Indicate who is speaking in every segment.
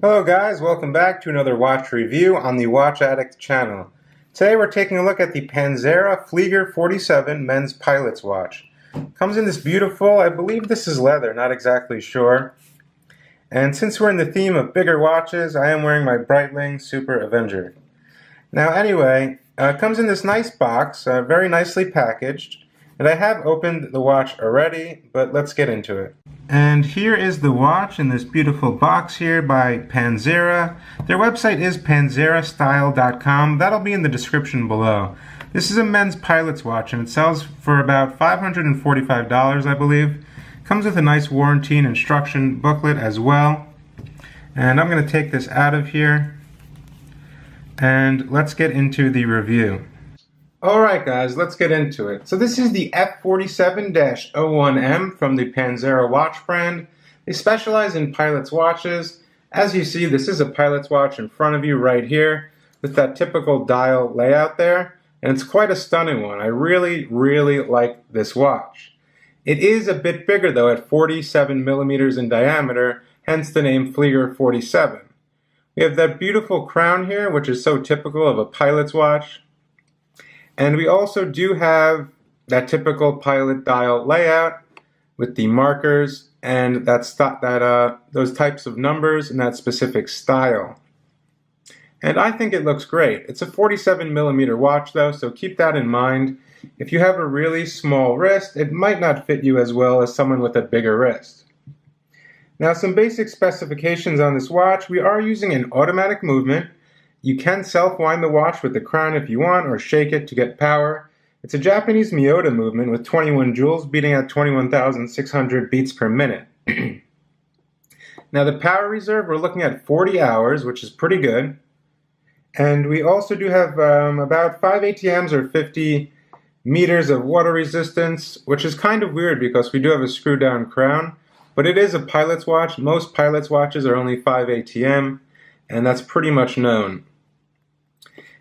Speaker 1: Hello guys, welcome back to another watch review on the Watch Addict channel. Today we're taking a look at the Panzera Flieger 47 men's pilot's watch. Comes in this beautiful, I believe this is leather, not exactly sure. And since we're in the theme of bigger watches, I am wearing my Breitling Super Avenger. Now anyway, it comes in this nice box, very nicely packaged. And I have opened the watch already, but let's get into it. And here is the watch in this beautiful box here by Panzera. Their website is panzerastyle.com. That'll be in the description below. This is a men's pilot's watch and it sells for about $545, I believe. Comes with a nice warranty and instruction booklet as well. And I'm going to take this out of here and let's get into the review. Alright guys, let's get into it. So this is the F47-01M from the Panzera watch brand. They specialize in pilot's watches. As you see, this is a pilot's watch in front of you right here with that typical dial layout there. And it's quite a stunning one. I really like this watch. It is a bit bigger though at 47 millimeters in diameter, hence the name Flieger 47. We have that beautiful crown here, which is so typical of a pilot's watch. And we also do have that typical pilot dial layout with the markers and those types of numbers in that specific style. And I think it looks great. It's a 47 millimeter watch though, so keep that in mind. If you have a really small wrist, it might not fit you as well as someone with a bigger wrist. Now some basic specifications on this watch. We are using an automatic movement. You can self-wind the watch with the crown if you want, or shake it to get power. It's a Japanese Miyota movement with 21 joules, beating at 21,600 beats per minute. Now the power reserve, we're looking at 40 hours, which is pretty good. And we also do have about 5 ATMs or 50 meters of water resistance, which is kind of weird because we do have a screw-down crown. But it is a pilot's watch. Most pilot's watches are only 5 ATM, and that's pretty much known.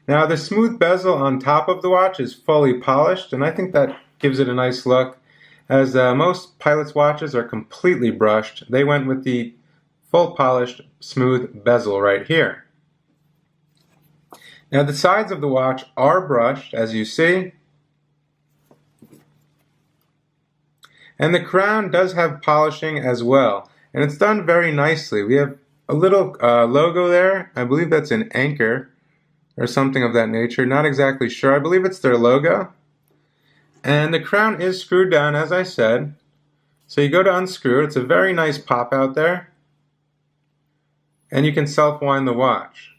Speaker 1: Now the smooth bezel on top of the watch is fully polished, and I think that gives it a nice look. As most pilot's watches are completely brushed, they went with the full polished smooth bezel right here. Now the sides of the watch are brushed, as you see. And the crown does have polishing as well, and it's done very nicely. We have a little logo there. I believe that's an anchor or something of that nature. Not exactly sure. I believe it's their logo. And the crown is screwed down, as I said. So you go to unscrew it. It's a very nice pop out there. And you can self-wind the watch.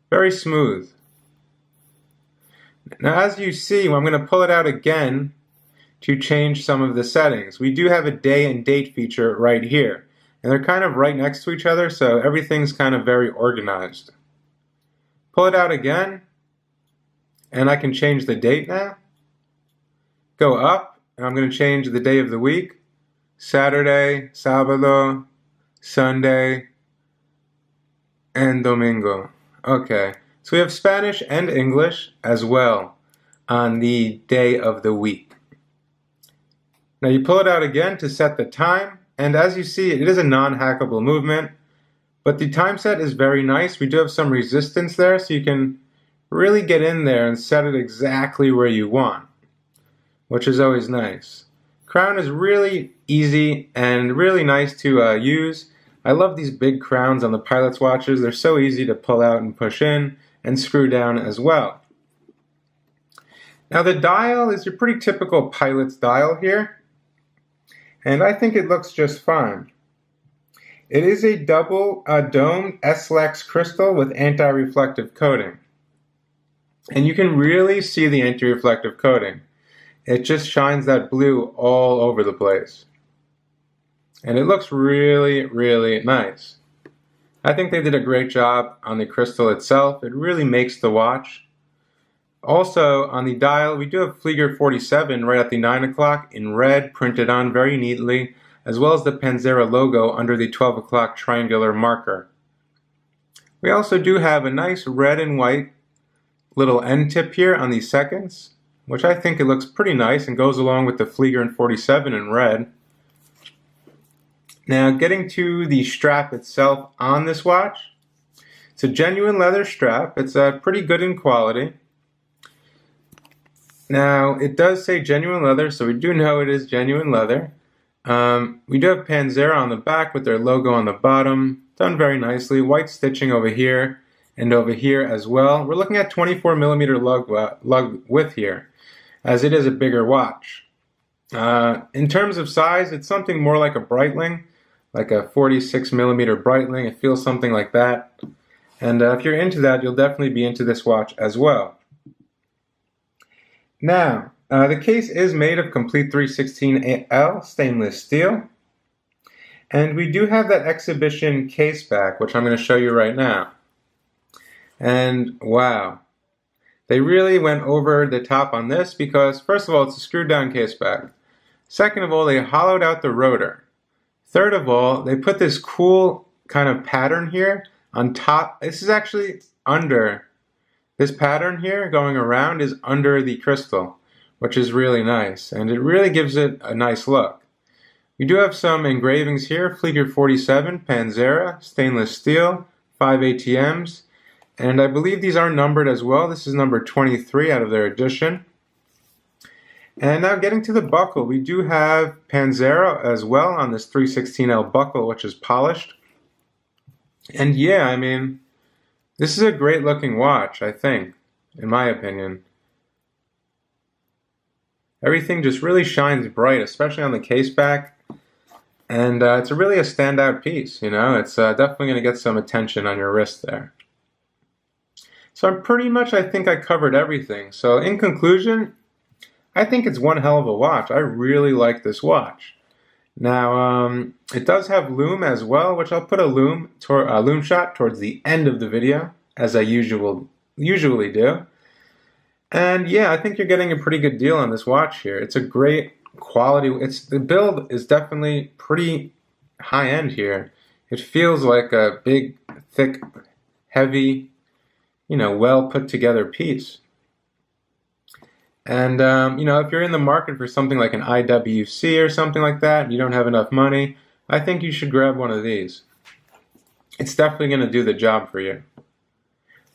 Speaker 1: Very smooth. Now as you see, I'm going to pull it out again to change some of the settings. We do have a day and date feature right here. And they're kind of right next to each other, so everything's kind of very organized. Pull it out again, and I can change the date now. Go up, and I'm going to change the day of the week. Saturday, Sábado, Sunday, and Domingo. Okay, so we have Spanish and English as well on the day of the week. Now you pull it out again to set the time. And as you see, it is a non-hackable movement, but the time set is very nice. We do have some resistance there, so you can really get in there and set it exactly where you want, which is always nice. Crown is really easy and really nice to use. I love these big crowns on the pilot's watches. They're so easy to pull out and push in and screw down as well. Now the dial is your pretty typical pilot's dial here. And I think it looks just fine. It is a double domed SLEX crystal with anti-reflective coating. And you can really see the anti-reflective coating. It just shines that blue all over the place. And it looks really nice. I think they did a great job on the crystal itself. It really makes the watch. Also, on the dial, we do have Flieger 47 right at the 9 o'clock in red, printed on very neatly, as well as the Panzera logo under the 12 o'clock triangular marker. We also do have a nice red and white little end tip here on the seconds, which I think it looks pretty nice and goes along with the Flieger and 47 in red. Now getting to the strap itself on this watch. It's a genuine leather strap. It's pretty good in quality. Now it does say genuine leather, so we do know it is genuine leather. We do have Panzera on the back with their logo on the bottom. Done very nicely. White stitching over here and over here as well. We're looking at 24mm lug width here, as it is a bigger watch. In terms of size, it's something more like a Breitling, like a 46mm Breitling. It feels something like that. And if you're into that, you'll definitely be into this watch as well. Now, the case is made of complete 316L stainless steel. And we do have that exhibition case back, which I'm going to show you right now. And wow, they really went over the top on this because, first of all, it's a screwed down case back. Second of all, they hollowed out the rotor. Third of all, they put this cool kind of pattern here on top. This is actually under. This pattern here going around is under the crystal, which is really nice, and it really gives it a nice look. We do have some engravings here, Flieger 47, Panzera, stainless steel, 5 ATMs, and I believe these are numbered as well. This is number 23 out of their edition. And now getting to the buckle, we do have Panzera as well on this 316L buckle, which is polished. And yeah, I mean, this is a great looking watch, I think, in my opinion. Everything just really shines bright, especially on the case back. And it's really a standout piece, you know. It's definitely going to get some attention on your wrist there. So I'm pretty much, I think I covered everything. So in conclusion, I think it's one hell of a watch. I really like this watch. Now, it does have Loom as well, which I'll put a Loom shot towards the end of the video, as I usually do. And yeah, I think you're getting a pretty good deal on this watch here. It's a great quality. The build is definitely pretty high end here. It feels like a big, thick, heavy, you know, well put together piece. And you know, if you're in the market for something like an IWC or something like that, and you don't have enough money, I think you should grab one of these. It's definitely going to do the job for you.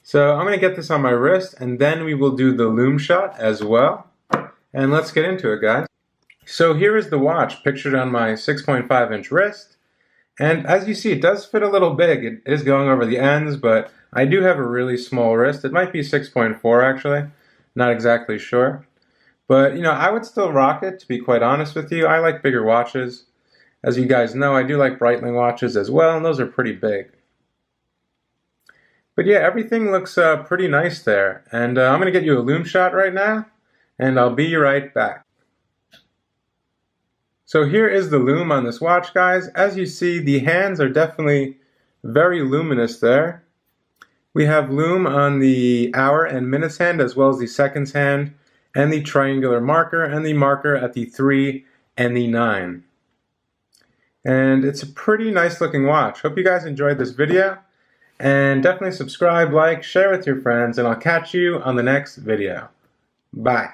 Speaker 1: So I'm going to get this on my wrist, and then we will do the Loom Shot as well. And let's get into it, guys. So here is the watch pictured on my 6.5-inch wrist. And as you see, it does fit a little big. It is going over the ends, but I do have a really small wrist. It might be 6.4 actually. Not exactly sure. But, you know, I would still rock it, to be quite honest with you. I like bigger watches. As you guys know, I do like Breitling watches as well, and those are pretty big. But yeah, everything looks pretty nice there. And I'm going to get you a Loom Shot right now, and I'll be right back. So here is the Loom on this watch, guys. As you see, the hands are definitely very luminous there. We have Loom on the hour and minutes hand, as well as the seconds hand, and the triangular marker, and the marker at the 3 and the 9. And it's a pretty nice looking watch. Hope you guys enjoyed this video. And definitely subscribe, like, share with your friends, and I'll catch you on the next video. Bye.